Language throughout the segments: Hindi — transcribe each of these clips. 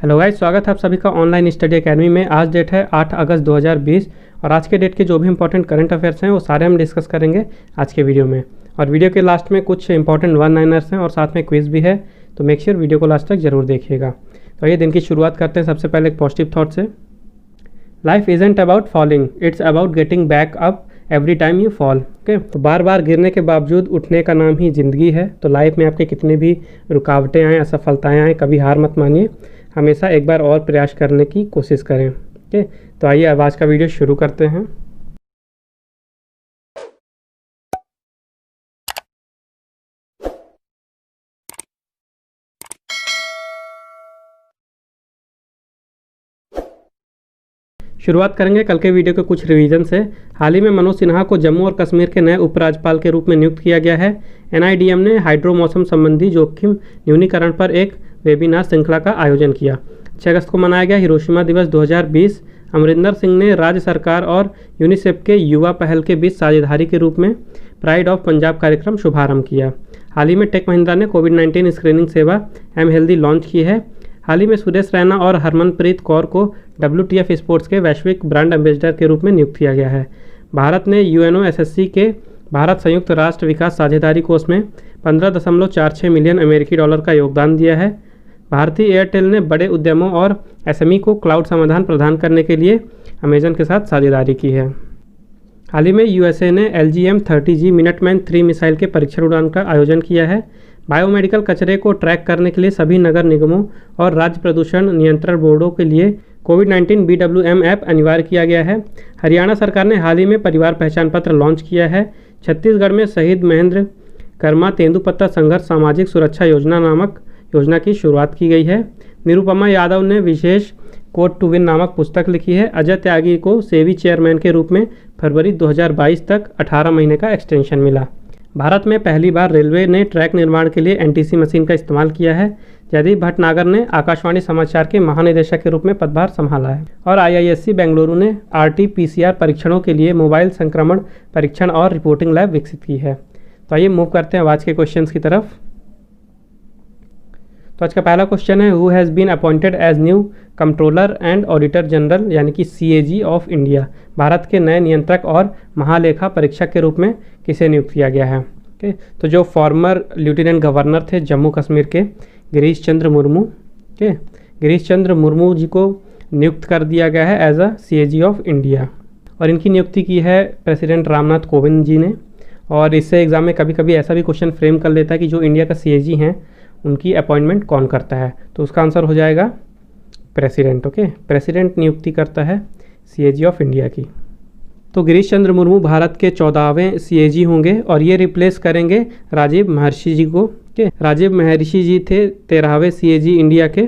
हेलो गाइस, स्वागत है आप सभी का ऑनलाइन स्टडी एकेडमी में। आज डेट है 8 अगस्त 2020 और आज के डेट के जो भी इंपॉर्टेंट करंट अफेयर्स हैं वो सारे हम डिस्कस करेंगे आज के वीडियो में। और वीडियो के लास्ट में कुछ इंपॉर्टेंट वन लाइनर्स हैं और साथ में क्विज भी है, तो मेक श्योर वीडियो को लास्ट तक जरूर देखिएगा। तो ये दिन की शुरुआत करते हैं सबसे पहले एक पॉजिटिव थॉट से। Life isn't about falling, it's about getting back up every time you fall. Okay, तो बार बार गिरने के बावजूद उठने का नाम ही ज़िंदगी है। तो लाइफ में आपके कितनी भी रुकावटें आएँ, असफलताएँ आएँ, कभी हार मत मानिए, हमेशा एक बार और प्रयास करने की कोशिश करें। ओके, तो आइए अब आज का वीडियो शुरू करते हैं। शुरुआत करेंगे कल के वीडियो के कुछ रिवीजन से। हाल ही में मनोज सिन्हा को जम्मू और कश्मीर के नए उपराज्यपाल के रूप में नियुक्त किया गया है। एनआईडीएम ने हाइड्रो मौसम संबंधी जोखिम न्यूनीकरण पर एक वेबिनार श्रृंखला का आयोजन किया। 6 अगस्त को मनाया गया हिरोशिमा दिवस 2020। अमरिंदर सिंह ने राज्य सरकार और यूनिसेफ के युवा पहल के बीच साझेदारी के रूप में प्राइड ऑफ पंजाब कार्यक्रम शुभारंभ किया। हाल ही में टेक महिंद्रा ने कोविड-19 स्क्रीनिंग सेवा एम हेल्दी लॉन्च की है। हाल ही में सुरेश रैना और हरमनप्रीत कौर को WTF स्पोर्ट्स के वैश्विक ब्रांड एम्बेसडर के रूप में नियुक्त किया गया है। भारत ने UNOSSC के भारत संयुक्त राष्ट्र विकास साझेदारी कोष में 15.46 मिलियन अमेरिकी डॉलर का योगदान दिया है। भारतीय एयरटेल ने बड़े उद्यमों और SME को क्लाउड समाधान प्रदान करने के लिए अमेजन के साथ साझेदारी की है। हाल ही में USA ने LGM-30G मिनटमैन 3 मिसाइल के परीक्षण उड़ान का आयोजन किया है। बायोमेडिकल कचरे को ट्रैक करने के लिए सभी नगर निगमों और राज्य प्रदूषण नियंत्रण बोर्डों के लिए कोविड-19 BWM ऐप अनिवार्य किया गया है। हरियाणा सरकार ने हाल ही में परिवार पहचान पत्र लॉन्च किया है। छत्तीसगढ़ में शहीद महेंद्र कर्मा तेंदुपत्ता संघर्ष सामाजिक सुरक्षा योजना नामक योजना की शुरुआत की गई है। निरुपमा यादव ने विशेष कोड टू विन नामक पुस्तक लिखी है। अजय त्यागी को सेबी चेयरमैन के रूप में फरवरी 2022 तक 18 महीने का एक्सटेंशन मिला। भारत में पहली बार रेलवे ने ट्रैक निर्माण के लिए NTC मशीन का इस्तेमाल किया है। जयदीप भटनागर ने आकाशवाणी समाचार के महानिदेशक के रूप में पदभार संभाला है। और IISc बेंगलुरु ने RT-PCR परीक्षणों के लिए मोबाइल संक्रमण परीक्षण और रिपोर्टिंग लैब विकसित की है। तो आइए मूव करते हैं आज के क्वेश्चंस की तरफ। तो आज का पहला क्वेश्चन है, who has been appointed as new controller and auditor general यानी कि CAG ऑफ इंडिया। भारत के नए नियंत्रक और महालेखा परीक्षक के रूप में किसे नियुक्त किया गया है। ओके, तो जो फॉर्मर लेफ्टिनेंट गवर्नर थे जम्मू कश्मीर के गिरीश चंद्र मुर्मू, ओके, गिरीश चंद्र मुर्मू जी को नियुक्त कर दिया गया है as a CAG of India. और इनकी नियुक्ति की है प्रेसिडेंट रामनाथ कोविंद जी ने। और इससे एग्जाम में कभी कभी ऐसा भी क्वेश्चन फ्रेम कर लेता है कि जो इंडिया का CAG हैं उनकी अपॉइंटमेंट कौन करता है, तो उसका आंसर हो जाएगा प्रेसिडेंट। ओके, प्रेसिडेंट नियुक्ति करता है CAG ऑफ इंडिया की। तो गिरीश चंद्र मुर्मू भारत के 14वें CAG होंगे और ये रिप्लेस करेंगे राजीव महर्षि जी को। ओके, राजीव महर्षि जी थे 13वें CAG इंडिया के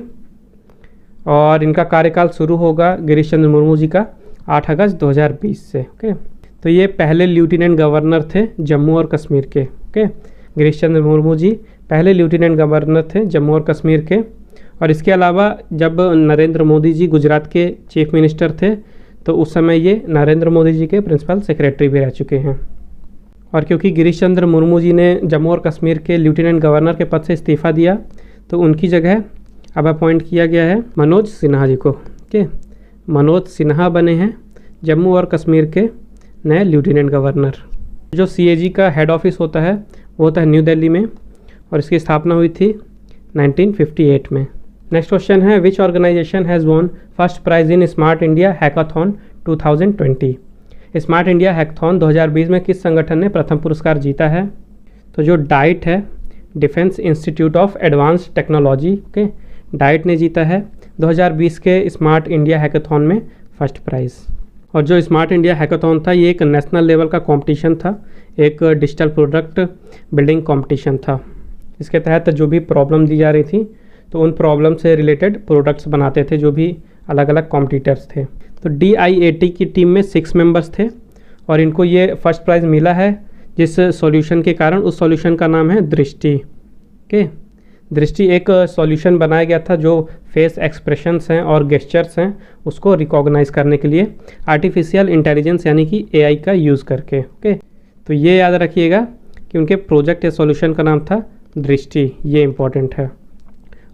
और इनका कार्यकाल शुरू होगा गिरीश चंद्र मुर्मू जी का 8 अगस्त 2020 से। ओके, तो ये पहले लेफ्टिनेंट गवर्नर थे जम्मू और कश्मीर के। ओके, गिरीश चंद्र मुर्मू जी पहले लेफ्टिनेंट गवर्नर थे जम्मू और कश्मीर के। और इसके अलावा जब नरेंद्र मोदी जी गुजरात के चीफ मिनिस्टर थे तो उस समय ये नरेंद्र मोदी जी के प्रिंसिपल सेक्रेटरी भी रह चुके हैं। और क्योंकि गिरीश चंद्र मुर्मू जी ने जम्मू और कश्मीर के लेफ्टिनेंट गवर्नर के पद से इस्तीफा दिया तो उनकी जगह अब अपॉइंट किया गया है मनोज सिन्हा जी को। ओके, मनोज सिन्हा बने हैं जम्मू और कश्मीर के नए लेफ्टिनेंट गवर्नर। जो CAG का हेड ऑफिस होता है वो होता है न्यू दिल्ली में और इसकी स्थापना हुई थी 1958 में। नेक्स्ट क्वेश्चन है, which organisation has won first prize in smart India hackathon 2020। Smart India hackathon 2020 में किस संगठन ने प्रथम पुरस्कार जीता है। तो जो डाइट है, defence institute of advanced technology के, डाइट ने जीता है 2020 के स्मार्ट इंडिया हैकाथॉन में फर्स्ट प्राइज़। और जो स्मार्ट इंडिया हैकाथॉन था ये एक नेशनल लेवल का कंपटीशन था, एक डिजिटल प्रोडक्ट बिल्डिंग कंपटीशन था। इसके तहत जो भी प्रॉब्लम दी जा रही थी तो उन प्रॉब्लम से रिलेटेड प्रोडक्ट्स बनाते थे जो भी अलग अलग कॉम्पिटिटर्स थे। तो DIAT की टीम में 6 मेंबर्स थे और इनको ये फर्स्ट प्राइज़ मिला है जिस सॉल्यूशन के कारण, उस सॉल्यूशन का नाम है दृष्टि। ओके, दृष्टि एक सॉल्यूशन बनाया गया था जो फेस एक्सप्रेशंस हैं और गेस्चर्स हैं उसको रिकॉग्नाइज करने के लिए आर्टिफिशियल इंटेलिजेंस यानी कि AI का यूज़ करके। ओके, तो ये याद रखिएगा कि उनके प्रोजेक्ट या सॉल्यूशन का नाम था दृष्टि, ये इंपॉर्टेंट है।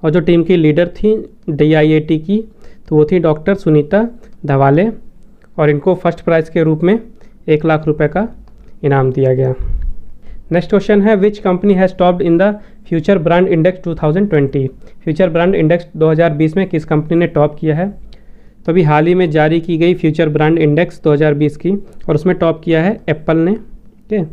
और जो टीम की लीडर थी DIAT की, तो वो थी डॉक्टर सुनीता धवाले, और इनको फर्स्ट प्राइज़ के रूप में 1 लाख रुपए का इनाम दिया गया। नेक्स्ट क्वेश्चन है, which company has topped in the future brand index 2020? Future brand index 2020 में किस कंपनी ने टॉप किया है? तो अभी हाल ही में जारी की गई फ्यूचर ब्रांड इंडेक्स 2020 की, और उसमें टॉप किया है एप्पल ने। ठीक,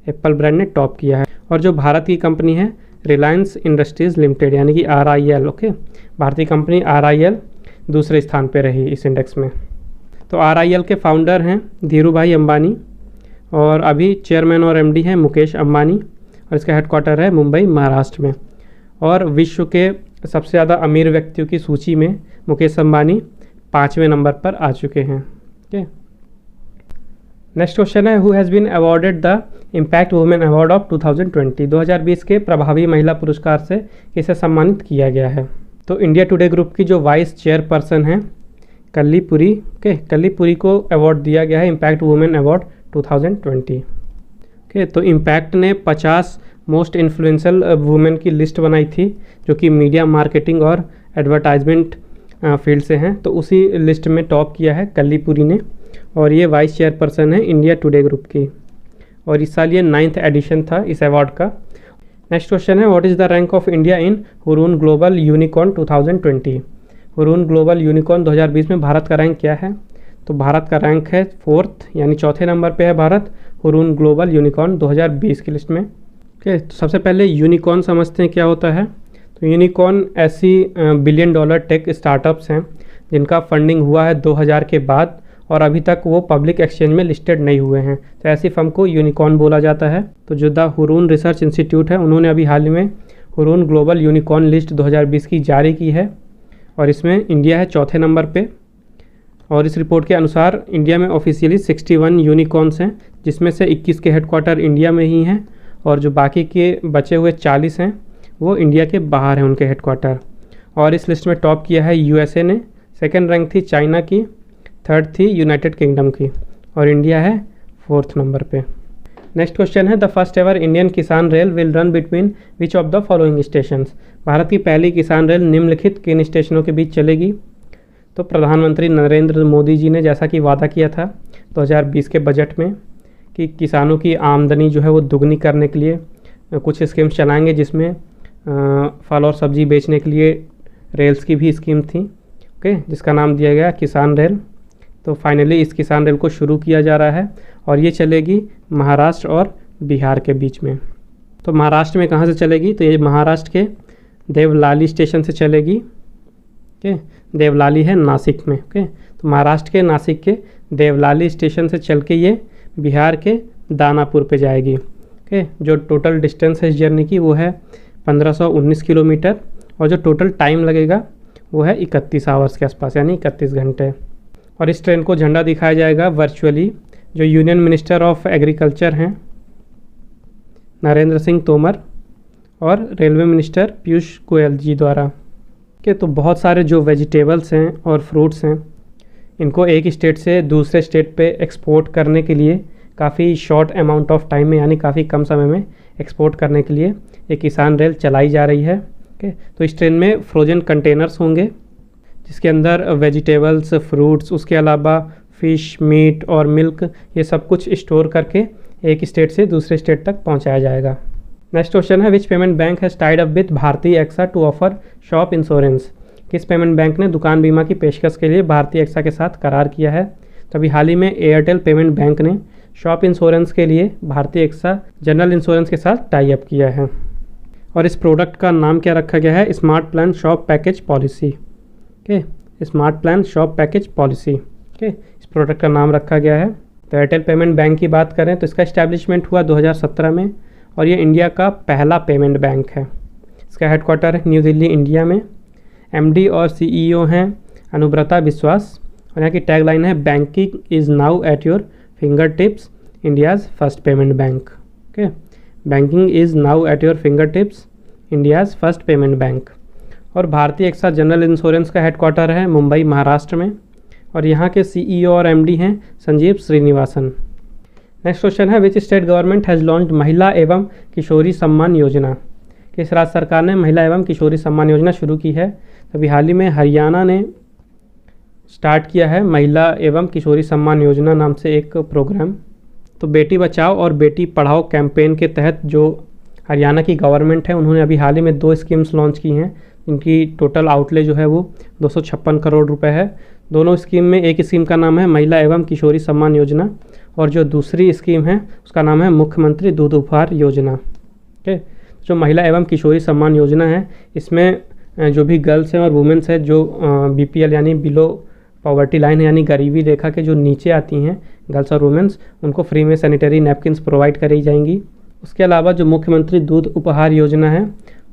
एप्पल ब्रांड ने टॉप किया है। और जो भारत की कंपनी है रिलायंस इंडस्ट्रीज़ लिमिटेड यानी कि RIL, ओके, भारतीय कंपनी RIL दूसरे स्थान पर रही इस इंडेक्स में। तो RIL के फाउंडर हैं धीरू भाई अंबानी, और अभी चेयरमैन और MD हैं मुकेश अंबानी, और इसका हेडक्वार्टर है मुंबई महाराष्ट्र में। और विश्व के सबसे ज़्यादा अमीर व्यक्तियों की सूची में मुकेश अंबानी 5वें नंबर पर आ चुके हैं। ओके, नेक्स्ट क्वेश्चन है, who has been awarded the impact women award of 2020? 2020 के प्रभावी महिला पुरस्कार से किसे सम्मानित किया गया है? तो इंडिया टुडे ग्रुप की जो वाइस चेयरपर्सन हैं कल्ली पुरी, कल्ली पुरी को अवार्ड दिया गया है इम्पैक्ट वुमेन अवार्ड 2020। ओके, तो इम्पैक्ट ने 50 मोस्ट इन्फ्लुएंशियल वुमेन की लिस्ट बनाई थी जो कि मीडिया, मार्केटिंग और एडवर्टाइजमेंट फील्ड से हैं, तो उसी लिस्ट में टॉप किया है कल्ली पुरी ने, और ये वाइस चेयरपर्सन है इंडिया टुडे ग्रुप की, और इस साल ये 9th एडिशन था इस अवार्ड का। नेक्स्ट क्वेश्चन है, what is the rank of India in Hurun global unicorn 2020? Hurun global unicorn 2020 में भारत का रैंक क्या है? तो भारत का रैंक है 4th यानी चौथे नंबर पे है भारत हुरून ग्लोबल यूनिकॉर्न 2020 की लिस्ट में। ओके, तो सबसे पहले यूनिकॉर्न समझते हैं क्या होता है। तो यूनिकॉर्न ऐसी $1 बिलियन टेक स्टार्टअप्स हैं जिनका फंडिंग हुआ है 2000 के बाद, और अभी तक वो पब्लिक एक्सचेंज में लिस्टेड नहीं हुए हैं, तो ऐसी फर्म को यूनिकॉर्न बोला जाता है। तो जो द हुरून रिसर्च इंस्टीट्यूट है, उन्होंने अभी हाल ही में हुरून ग्लोबल यूनिकॉर्न लिस्ट 2020 की जारी की है, और इसमें इंडिया है चौथे नंबर पे। और इस रिपोर्ट के अनुसार इंडिया में ऑफिशियली 61 यूनिकॉर्न्स हैं, जिसमें से 21 के हेडक्वार्टर इंडिया में ही हैं, और जो बाकी के बचे हुए 40 हैं वो इंडिया के बाहर हैं उनके हेडक्वार्टर। और इस लिस्ट में टॉप किया है USA ने, सेकंड रैंक थी चाइना की, थर्ड थी यूनाइटेड किंगडम की, और इंडिया है 4th नंबर पे। नेक्स्ट क्वेश्चन है, द फर्स्ट एवर इंडियन किसान rail will run between which of the following stations? Bharat की पहली किसान रेल निम्नलिखित किन स्टेशनों के बीच चलेगी? तो प्रधानमंत्री नरेंद्र मोदी जी ने जैसा कि वादा किया था 2020 के बजट में कि किसानों की आमदनी जो है वो दुगनी करने के लिए कुछ स्कीम्स चलाएंगे, जिसमें फल और सब्जी बेचने के लिए रेल्स की भी स्कीम थी, ओके, जिसका नाम दिया गया किसान रेल। तो फाइनली इस किसान रेल को शुरू किया जा रहा है, और ये चलेगी महाराष्ट्र और बिहार के बीच में। तो महाराष्ट्र में कहाँ से चलेगी? तो ये महाराष्ट्र के देवलाली स्टेशन से चलेगी। ओके, देवलाली है नासिक में। ओके, तो महाराष्ट्र के नासिक के देवलाली स्टेशन से चल के ये बिहार के दानापुर पे जाएगी। ओके, जो टोटल डिस्टेंस है इस जर्नी की वो है 1519 किलोमीटर, और जो टोटल टाइम लगेगा वो है 31 आवर्स के आसपास, यानी 31 घंटे। और इस ट्रेन को झंडा दिखाया जाएगा वर्चुअली जो यूनियन मिनिस्टर ऑफ एग्रीकल्चर हैं नरेंद्र सिंह तोमर और रेलवे मिनिस्टर पीयूष गोयल जी द्वारा। के तो बहुत सारे जो वेजिटेबल्स हैं और फ्रूट्स हैं, इनको एक स्टेट से दूसरे स्टेट पे एक्सपोर्ट करने के लिए काफ़ी शॉर्ट अमाउंट ऑफ टाइम में, यानी काफ़ी कम समय में एक्सपोर्ट करने के लिए ये किसान रेल चलाई जा रही है। ओके, तो इस ट्रेन में फ्रोजन कंटेनर्स होंगे जिसके अंदर वेजिटेबल्स, फ्रूट्स, उसके अलावा फ़िश, मीट और मिल्क, ये सब कुछ स्टोर करके एक स्टेट से दूसरे स्टेट तक पहुंचाया जाएगा। नेक्स्ट क्वेश्चन है, which payment bank has tied up with Bhartiya AXA to offer shop insurance? किस पेमेंट बैंक ने दुकान बीमा की पेशकश के लिए भारतीय एक्सा के साथ करार किया है? तो अभी हाल ही में एयरटेल पेमेंट बैंक ने शॉप इंश्योरेंस के लिए भारतीय एक्सा जनरल इंश्योरेंस के साथ टाई अप किया है, और इस प्रोडक्ट का नाम क्या रखा गया है? Smart plan shop package policy. Okay, smart plan shop package policy. Okay, इस प्रोडक्ट का नाम रखा गया है। तो एयरटेल पेमेंट बैंक की बात करें तो इसका इस्टेब्लिशमेंट हुआ 2017 में, और ये इंडिया का पहला पेमेंट बैंक है। इसका हेडक्वार्टर है न्यू दिल्ली, इंडिया में। MD और CEO हैं अनुब्रता विश्वास, और यहाँ की टैगलाइन है banking is now at your finger tips, India's first payment bank. Okay, banking is now at your finger tips, India's first payment bank. और भारतीय एक्सा जनरल इंश्योरेंस का हेडक्वार्टर है मुंबई, महाराष्ट्र में, और यहाँ के CEO और MD हैं संजीव श्रीनिवासन। नेक्स्ट क्वेश्चन है, which state government has launched महिला एवं किशोरी सम्मान योजना? किस राज्य सरकार ने महिला एवं किशोरी सम्मान योजना शुरू की है? तो अभी हाल ही में हरियाणा ने स्टार्ट किया है महिला एवं किशोरी सम्मान योजना नाम से एक प्रोग्राम। तो बेटी बचाओ और बेटी पढ़ाओ कैंपेन के तहत जो हरियाणा की गवर्नमेंट है उन्होंने अभी हाल ही में 2 स्कीम्स लॉन्च की हैं। इनकी टोटल आउटले जो है वो 256 करोड़ रुपए है। दोनों स्कीम में एक स्कीम का नाम है महिला एवं किशोरी सम्मान योजना और जो दूसरी स्कीम है उसका नाम है मुख्यमंत्री दूध उपहार योजना। ओके, जो महिला एवं किशोरी सम्मान योजना है इसमें जो भी गर्ल्स हैं और वुमेन्स है जो BPL यानी बिलो पॉवर्टी लाइन है यानी गरीबी रेखा के जो नीचे आती हैं गर्ल्स और वुमेन्स, उनको फ्री में सैनिटरी नैपकिन्स प्रोवाइड करी जाएंगी। उसके अलावा जो मुख्यमंत्री दूध उपहार योजना है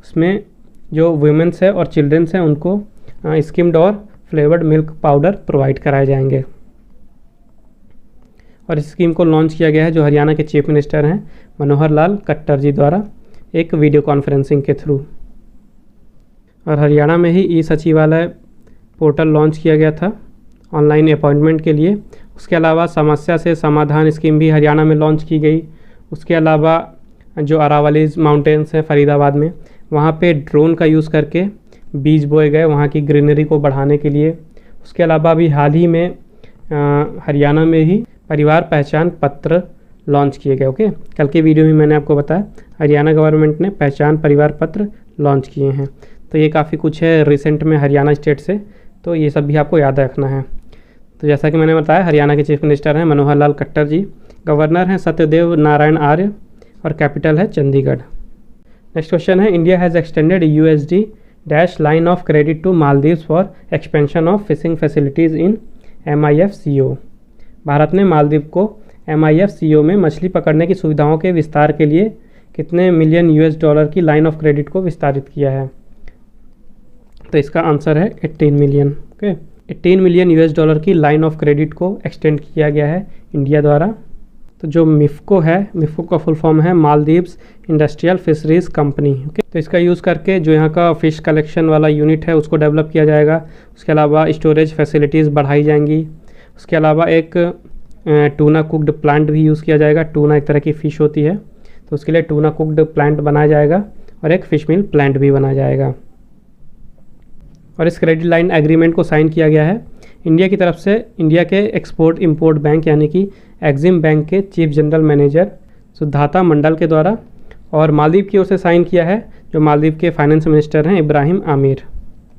उसमें जो वुमेन्स है और चिल्ड्रंस हैं उनको स्किम्ड और फ्लेवर्ड मिल्क पाउडर प्रोवाइड कराए जाएंगे। और इस स्कीम को लॉन्च किया गया है जो हरियाणा के चीफ मिनिस्टर हैं मनोहर लाल खट्टर जी द्वारा एक वीडियो कॉन्फ्रेंसिंग के थ्रू। और हरियाणा में ही ई सचिवालय पोर्टल लॉन्च किया गया था ऑनलाइन अपॉइंटमेंट के लिए। उसके अलावा समस्या से समाधान स्कीम भी हरियाणा में लॉन्च की गई। उसके अलावा जो अरावलीज माउंटेन्स हैं फरीदाबाद में, वहाँ पे ड्रोन का यूज़ करके बीज बोए गए वहाँ की ग्रीनरी को बढ़ाने के लिए। उसके अलावा अभी हाल ही में हरियाणा में ही परिवार पहचान पत्र लॉन्च किए गए। ओके, कल की वीडियो में मैंने आपको बताया हरियाणा गवर्नमेंट ने पहचान परिवार पत्र लॉन्च किए हैं। तो ये काफ़ी कुछ है रिसेंट में हरियाणा स्टेट से, तो ये सब भी आपको याद रखना है। तो जैसा कि मैंने बताया हरियाणा के चीफ मिनिस्टर हैं मनोहर लाल खट्टर जी, गवर्नर हैं सत्यदेव नारायण आर्य और कैपिटल है चंडीगढ़। नेक्स्ट क्वेश्चन है, India has extended USD dash line of credit to Maldives for expansion of fishing facilities in MIFCO। Bharat ने मालदीव को MIFCO में मछली पकड़ने की सुविधाओं के विस्तार के लिए कितने मिलियन US$ की लाइन ऑफ क्रेडिट को विस्तारित किया है? तो इसका आंसर है 18 मिलियन। ओके, 18 मिलियन US$ की लाइन ऑफ क्रेडिट को एक्सटेंड किया गया है इंडिया द्वारा। तो जो मिफ्को है, मिफ्को का फुल फॉर्म है Maldives industrial fisheries company. Okay, तो इसका यूज़ करके जो यहाँ का फ़िश कलेक्शन वाला यूनिट है उसको डेवलप किया जाएगा। उसके अलावा स्टोरेज फैसिलिटीज़ बढ़ाई जाएंगी। उसके अलावा एक टूना कुक्ड प्लांट भी यूज़ किया जाएगा। टूना एक तरह की फ़िश होती है, तो उसके लिए टूना कुक्ड प्लांट बनाया जाएगा और एक फ़िश मिल प्लांट भी बनाया जाएगा। और इस क्रेडिट लाइन एग्रीमेंट को साइन किया गया है इंडिया की तरफ से इंडिया के एक्सपोर्ट इंपोर्ट बैंक यानी कि एग्जिम बैंक के चीफ जनरल मैनेजर सुधाता मंडल के द्वारा, और मालदीव की ओर से साइन किया है जो मालदीव के फाइनेंस मिनिस्टर हैं इब्राहिम आमिर।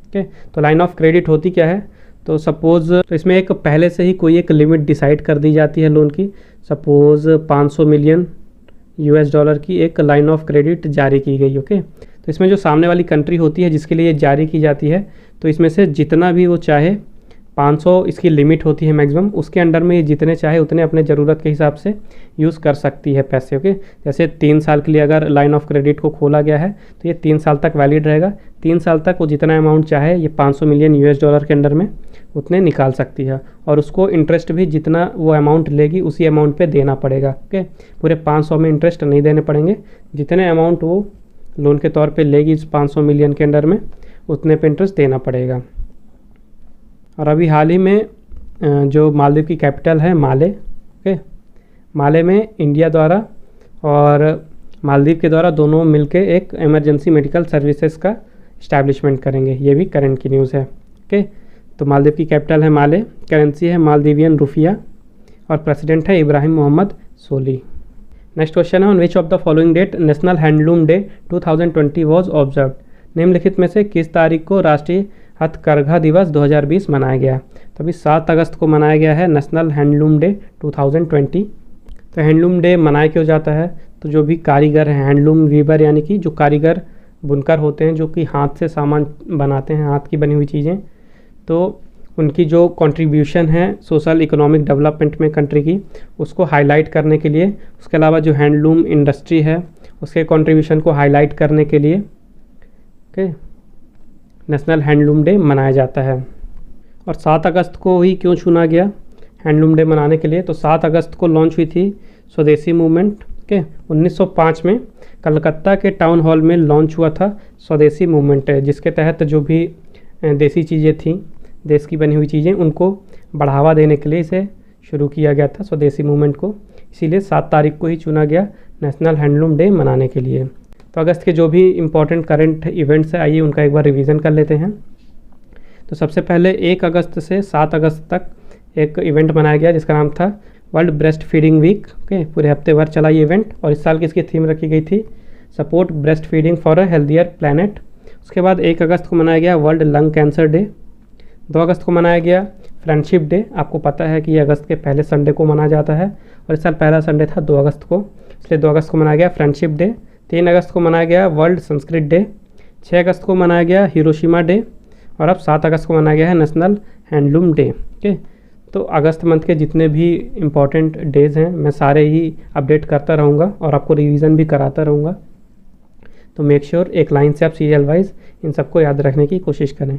ओके, तो लाइन ऑफ क्रेडिट होती क्या है? तो सपोज़ तो इसमें एक पहले से ही कोई एक लिमिट डिसाइड कर दी जाती है लोन की। सपोज़ 500 मिलियन US$ की एक लाइन ऑफ क्रेडिट जारी की गई। ओके, तो इसमें जो सामने वाली कंट्री होती है जिसके लिए ये जारी की जाती है, तो इसमें से जितना भी वो चाहे 500 इसकी लिमिट होती है मैक्सिमम, उसके अंडर में ये जितने चाहे उतने अपने ज़रूरत के हिसाब से यूज़ कर सकती है पैसे। ओके, जैसे 3 साल के लिए अगर लाइन ऑफ क्रेडिट को खोला गया है तो ये 3 साल तक वैलिड रहेगा। 3 साल तक वो जितना अमाउंट चाहे ये 500 मिलियन US$ के अंडर में उतने निकाल सकती है, और उसको इंटरेस्ट भी जितना वो अमाउंट लेगी उसी अमाउंट पे देना पड़ेगा। ओके, पूरे 500 में इंटरेस्ट नहीं देने पड़ेंगे, जितने अमाउंट वो लोन के तौर पे लेगी इस 500 मिलियन के अंडर में उतने पे इंटरेस्ट देना पड़ेगा। और अभी हाल ही में जो मालदीव की कैपिटल है माले, ओके, माले में इंडिया द्वारा और मालदीव के द्वारा दोनों मिलके एक इमरजेंसी मेडिकल सर्विसेज का इस्टेब्लिशमेंट करेंगे। ये भी करंट की न्यूज़ है। ओके, तो मालदीव की कैपिटल है माले, करेंसी है मालदीवियन रुफिया और प्रेसिडेंट है इब्राहिम मोहम्मद सोली। नेक्स्ट क्वेश्चन है, on which of the following date national handloom day 2020 was observed? निम्नलिखित में से किस तारीख को राष्ट्रीय हथकरघा दिवस 2020 मनाया गया? तो अभी 7 अगस्त को मनाया गया है नेशनल हैंडलूम डे 2020। तो हैंडलूम डे मनाया क्यों जाता है? तो जो भी कारीगर हैं, हैंडलूम वीवर यानी कि जो कारीगर बुनकर होते हैं जो कि हाथ से सामान बनाते हैं, हाथ की बनी हुई चीज़ें, तो उनकी जो कंट्रीब्यूशन है सोशल इकोनॉमिक डेवलपमेंट में कंट्री की, उसको हाईलाइट करने के लिए, उसके अलावा जो हैंडलूम इंडस्ट्री है उसके कंट्रीब्यूशन को हाईलाइट करने के लिए ओके नेशनल हैंडलूम डे मनाया जाता है। और 7 अगस्त को ही क्यों चुना गया हैंडलूम डे मनाने के लिए? तो 7 अगस्त को लॉन्च हुई थी स्वदेशी मूवमेंट। ओके, 1905 में कलकत्ता के टाउन हॉल में लॉन्च हुआ था स्वदेशी मूवमेंट, जिसके तहत जो भी देसी चीज़ें थीं, देश की बनी हुई चीज़ें, उनको बढ़ावा देने के लिए इसे शुरू किया गया था स्वदेशी मूवमेंट को। इसीलिए 7 तारीख को ही चुना गया नेशनल हैंडलूम डे मनाने के लिए। तो अगस्त के जो भी इम्पोर्टेंट करंट इवेंट्स हैं, आइए उनका एक बार रिवीजन कर लेते हैं। तो सबसे पहले 1 अगस्त से 7 अगस्त तक एक इवेंट मनाया गया जिसका नाम था world breastfeeding week. Okay, पूरे हफ्ते भर चला ये इवेंट और इस साल की इसकी थीम रखी गई थी support breast feeding for a healthier planet. उसके बाद 1 अगस्त को मनाया गया वर्ल्ड लंग कैंसर डे। 2 अगस्त को मनाया गया फ्रेंडशिप डे। आपको पता है कि ये अगस्त के पहले संडे को मनाया जाता है और इस साल पहला संडे था 2 अगस्त को, इसलिए 2 अगस्त को मनाया गया फ्रेंडशिप डे। 3 अगस्त को मनाया गया वर्ल्ड संस्कृत डे। 6 अगस्त को मनाया गया हिरोशिमा डे और अब 7 अगस्त को मनाया गया है नेशनल हैंडलूम डे। ओके, तो अगस्त मंथ के जितने भी इम्पॉर्टेंट डेज़ हैं मैं सारे ही अपडेट करता रहूँगा और आपको रिवीजन भी कराता रहूँगा। तो मेक श्योर एक लाइन से आप सीरियल वाइज इन सबको याद रखने की कोशिश करें।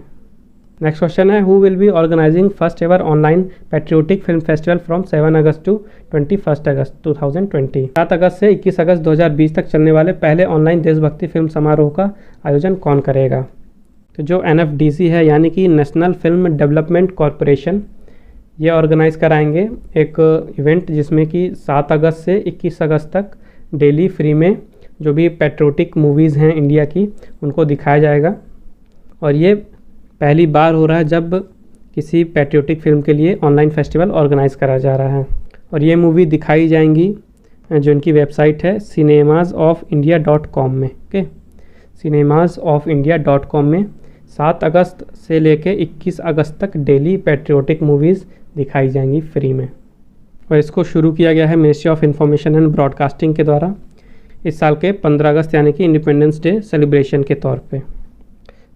नेक्स्ट क्वेश्चन है who will be organising first ever online patriotic film festival from 7 August to 21 August 2020। 7 अगस्त से 21 अगस्त 2020 तक चलने वाले पहले ऑनलाइन देशभक्ति फिल्म समारोह का आयोजन कौन करेगा? तो जो NFDC है यानी कि नेशनल फिल्म डेवलपमेंट कॉरपोरेशन, ये ऑर्गेनाइज कराएंगे एक इवेंट जिसमें कि 7 अगस्त से 21 अगस्त तक डेली फ्री में जो भी पैट्रियोटिक मूवीज़ हैं इंडिया की उनको दिखाया जाएगा। और ये पहली बार हो रहा है जब किसी पैट्रियोटिक फिल्म के लिए ऑनलाइन फेस्टिवल ऑर्गेनाइज करा जा रहा है और ये मूवी दिखाई जाएंगी जो इनकी वेबसाइट है cinemasofIndia.com में। ओके, cinemasofIndia.com में 7 अगस्त से लेके 21 अगस्त तक डेली पैट्रियोटिक मूवीज़ दिखाई जाएंगी फ्री में और इसको शुरू किया गया है ministry of information and broadcasting के द्वारा इस साल के 15 अगस्त यानी कि इंडिपेंडेंस डे सेलिब्रेशन के तौर पे।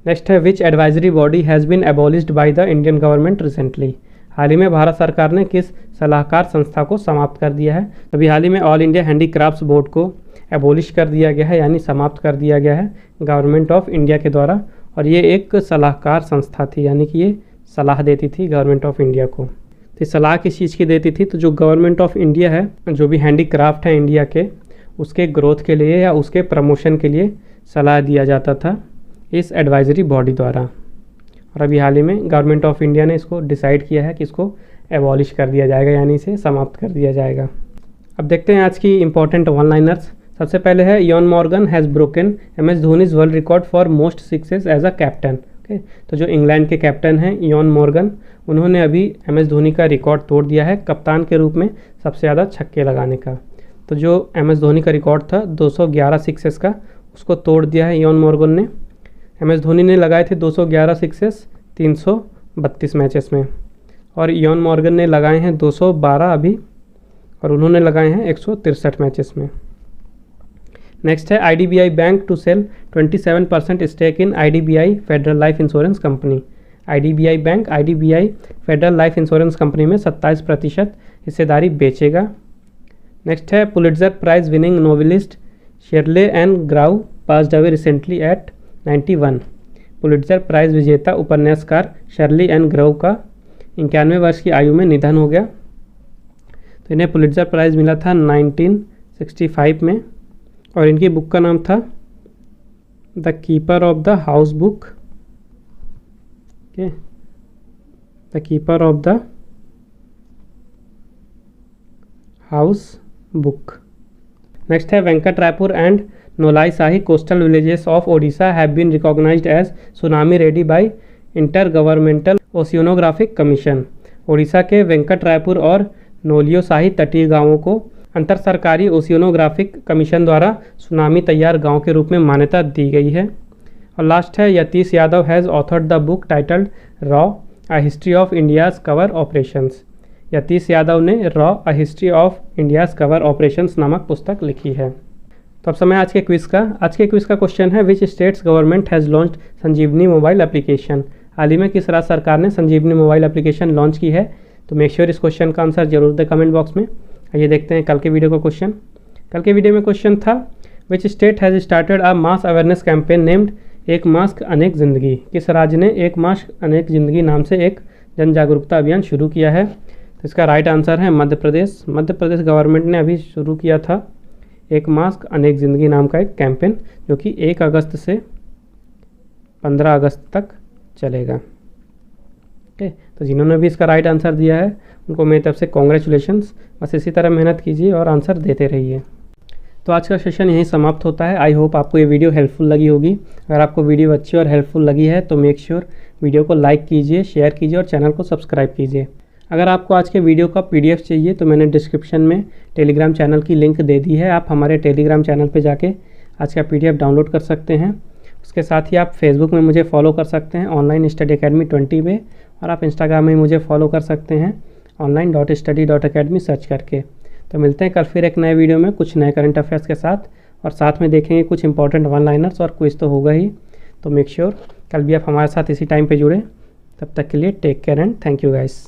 नेक्स्ट है which advisory body has been abolished by the Indian government recently. हाल ही में भारत सरकार ने किस सलाहकार संस्था को समाप्त कर दिया है? अभी हाल ही में ऑल इंडिया हैंडीक्राफ्ट्स बोर्ड को एबॉलिश कर दिया गया है यानी समाप्त कर दिया गया है गवर्नमेंट ऑफ इंडिया के द्वारा और ये एक सलाहकार संस्था थी यानी कि ये सलाह देती थी गवर्नमेंट ऑफ इंडिया को। तो सलाह किस चीज़ की देती थी? तो जो गवर्नमेंट ऑफ इंडिया है, जो भी हैंडीक्राफ्ट है इंडिया के, उसके ग्रोथ के लिए या उसके प्रमोशन के लिए सलाह दिया जाता था इस एडवाइजरी बॉडी द्वारा। और अभी हाल ही में गवर्नमेंट ऑफ इंडिया ने इसको डिसाइड किया है कि इसको एबॉलिश कर दिया जाएगा यानी इसे समाप्त कर दिया जाएगा। अब देखते हैं आज की इंपॉर्टेंट वन लाइनर्स। सबसे पहले है Eoin Morgan has broken MS Dhoni's world record for most sixes as a captain. Okay, तो जो इंग्लैंड के कैप्टन हैं इयान मॉर्गन, उन्होंने अभी MS धोनी का रिकॉर्ड तोड़ दिया है कप्तान के रूप में सबसे ज़्यादा छक्के लगाने का। तो जो MS धोनी का रिकॉर्ड था 211 सिक्सेस का, उसको तोड़ दिया है इयान मॉर्गन ने। MS धोनी ने लगाए थे 211 सिक्सेस 332 मैचेस में और इयान मॉर्गन ने लगाए हैं 212 अभी और उन्होंने लगाए हैं 163 मैचेस में। नेक्स्ट है IDBI bank to sell 27% stake in IDBI federal life insurance company. IDBI bank IDBI federal life insurance company में 27% हिस्सेदारी बेचेगा। नेक्स्ट है Pulitzer prize winning novelist Shirley Ann Grau passed away recently at 91। Pulitzer prize विजेता उपन्यासकार शर्ली एन ग्राउ का 91 वर्ष की आयु में निधन हो गया। तो इन्हें पुलिट्जर प्राइज़ मिला था 1965 में और इनकी बुक का नाम था the keeper of the house book. The keeper of the house book. Next है Venkatraipur and Noliasahi coastal villages of Odisha have been recognised as tsunami ready by intergovernmental oceanographic commission. Odisha के वेंकट रायपुर और नोलियो शाही तटीय गांवों को अंतर सरकारी ओशियोनोग्राफिक कमीशन द्वारा सुनामी तैयार गांव के रूप में मान्यता दी गई है। और लास्ट है Yatish Yadav has authored the book titled रॉ a history of India's covert operations. Yatish Yadav ने रॉ a history of India's covert operations नामक पुस्तक लिखी है। तो अब समय आज के क्विज़ का। आज के क्विज़ का क्वेश्चन है which state's government has launched Sanjeevani mobile application. हाल ही में किस राज्य सरकार ने संजीवनी मोबाइल एप्लीकेशन लॉन्च की है? तो मेक श्योर इस क्वेश्चन का आंसर जरूर दें कमेंट बॉक्स में। आइए देखते हैं कल के वीडियो का क्वेश्चन। कल के वीडियो में क्वेश्चन था which state has started a mass awareness campaign named एक मास्क अनेक ज़िंदगी। किस राज्य ने एक मास्क अनेक ज़िंदगी नाम से एक जन जागरूकता अभियान शुरू किया है? तो इसका राइट आंसर है मध्य प्रदेश। मध्य प्रदेश गवर्नमेंट ने अभी शुरू किया था एक मास्क अनेक ज़िंदगी नाम का एक कैंपेन जो कि 1 अगस्त से 15 अगस्त तक चलेगा। ओके, तो जिन्होंने भी इसका राइट आंसर दिया है उनको मेरी तरफ से कॉन्ग्रेचुलेशंस। बस इसी तरह मेहनत कीजिए और आंसर देते रहिए। तो आज का सेशन यहीं समाप्त होता है। आई होप आपको ये वीडियो हेल्पफुल लगी होगी। अगर आपको वीडियो अच्छी और हेल्पफुल लगी है तो मेक श्योर वीडियो को लाइक कीजिए, शेयर कीजिए और चैनल को सब्सक्राइब कीजिए। अगर आपको आज के वीडियो का PDF चाहिए तो मैंने डिस्क्रिप्शन में टेलीग्राम चैनल की लिंक दे दी है। आप हमारे टेलीग्राम चैनल पे जाके आज का PDF डाउनलोड कर सकते हैं। उसके साथ ही आप फेसबुक में मुझे फॉलो कर सकते हैं ऑनलाइन स्टडी अकेडमी 20 पे, और आप इंस्टाग्राम में मुझे फॉलो कर सकते हैं online.study.academy सर्च करके। तो मिलते हैं कल फिर एक नए वीडियो में कुछ नए करंट अफेयर्स के साथ, और साथ में देखेंगे कुछ इंपॉर्टेंट वन लाइनर्स और क्विज तो होगा ही। तो मेक श्योर कल भी आप हमारे साथ इसी टाइम पे जुड़े। तब तक के लिए take care and thank you guys.